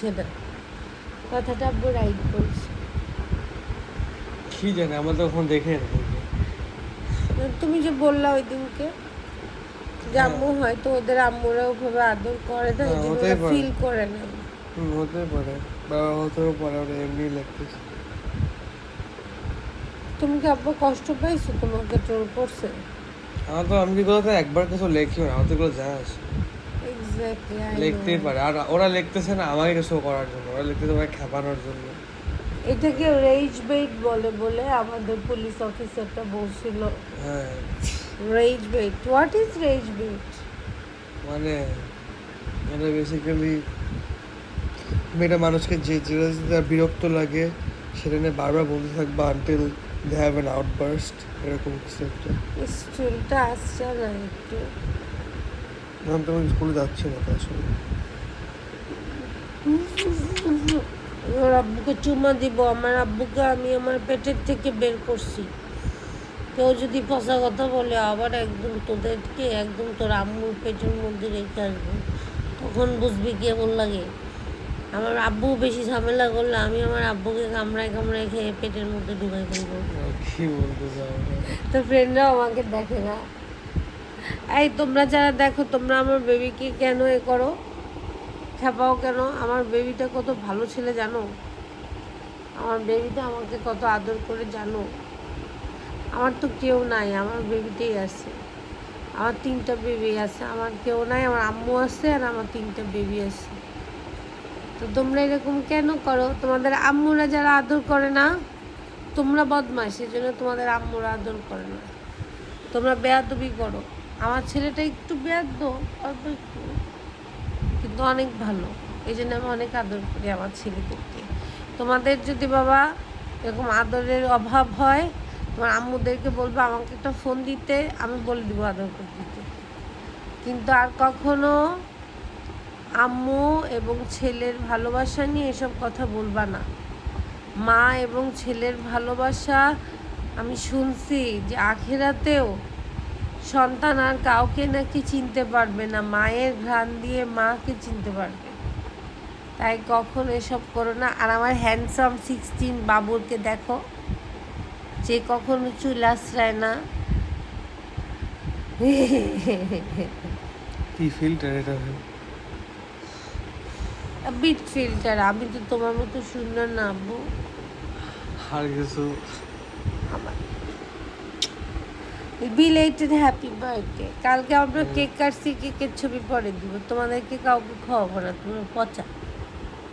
বুঝে না। কথাটা আব্বু রাইট বলছে। কি জানে, আমার তখন দেখে না দেখবে। তুমি যে বললা ওই দিনকে যে হ্যাঁ আম্মু হয়তো ওদের আম্মুরা ওভাবে আদর করে না, এই হ্যাঁ, জন্য হতেই ওরা পারে। ফিল করে না। হতেই পারে, বাবা হতেও পারে, ওরা এমনি লাগতেছে। তুমি কি আব্বু কষ্ট পাইছো? তোমাকে জোর করছে? আমি কি কোথাও একবার কিছু লেখিও না, আমার তো এগুলো জানা আছে। Exactly, I know. লিখতেই পারে, আর ওরা লিখতেছে না আমাকে শো করার জন্য, ওরা লিখতেছে আমাকে খেপানোর জন্য। এটাকে রেজ বেইট বলে বলে আমাদের পুলিশ অফিসারটা বলছিল। হ্যাঁ, rage bait, what is rage bait? মানে এটা বেসিক্যালি তুমি একটা মানুষকে যে যেটা যদি তার বিরক্ত লাগে সেটা নিয়ে বারবার বলতে থাকবা until they have an outburst, এরকম কিছু একটা। চুলটা আসছে না একটু? আমি তো স্কুলে যাচ্ছি না তো আসলে। ওর আব্বুকে চুমা দিব? আমার আব্বুকে আমি আমার পেটের থেকে বের করছি। কেউ যদি পচা কথা বলে আবার একদম তোদেরকে একদম তোর আম্মুর পেটের মধ্যে রেখে আসবো, তখন বুঝবি কেমন লাগে। আমার আব্বু বেশি ঝামেলা করলে আমি আমার আব্বুকে কামড়ায় কামড়ায় খেয়ে পেটের মধ্যে ঢুকাই ফেলবো। কি বলতে চাও? তো ফ্রেন্ডরাও আমাকে দেখে না। এই তোমরা যারা দেখো, তোমরা আমার বেবিকে কেন এ করো, খেপাও কেন? আমার বেবিটা কত ভালো ছেলে জানো? আমার বেবিটা আমাকে কত আদর করে জানো? আমার তো কেউ নাই, আমার বেবিটাই আছে। আমার 3টা বেবি আছে, আমার কেউ নাই, আমার আম্মু আছে আর আমার 3টা বেবি আছে। তো তোমরা এরকম কেন করো? তোমাদের আম্মুরা যারা আদর করে না, তোমরা বদমাশ, সেজন্য তোমাদের আম্মুরা আদর করে না। তোমরা বেয়াদবি করো। আমার ছেলেটা একটু বেয়াদ্দ, অল্প একটু, কিন্তু অনেক ভালো। এই জন্য আমি অনেক আদর করি আমার ছেলেদেরকে। তোমাদের যদি বাবা এরকম আদরের অভাব হয়, তোমার আম্মুদেরকে বলবো আমাকে একটা ফোন দিতে, আমি বলে দিব আদর করে দিতে। কিন্তু আর কখনো আম্মু এবং ছেলের ভালোবাসা নিয়ে এসব কথা বলবা না। মা এবং ছেলের ভালোবাসা, আমি শুনছি যে আখেরাতেও সন্তান আর কাউকে নাকি চিনতে পারবে না, মায়ের ঘ্রাণ দিয়ে মাকে চিনতে পারবে। তাই কখন এসব করো না। আর আমার হ্যান্ডসাম 16 বাবুরকে দেখো, যে কখনো চুল আশ্রায় না। কি ফিল্টার এটা? বিট ফিল্টার। আমি তো তোমার মতো সুন্দর না আব্বু। আর কিছু? আমার বিলেটেড হ্যাপি বার্থডে। কালকে আমরা কেক কাটছি, কেকের ছবি পরে দিব, তোমাদেরকে কাউকে খাওয়াবো না, তোমরা পচা।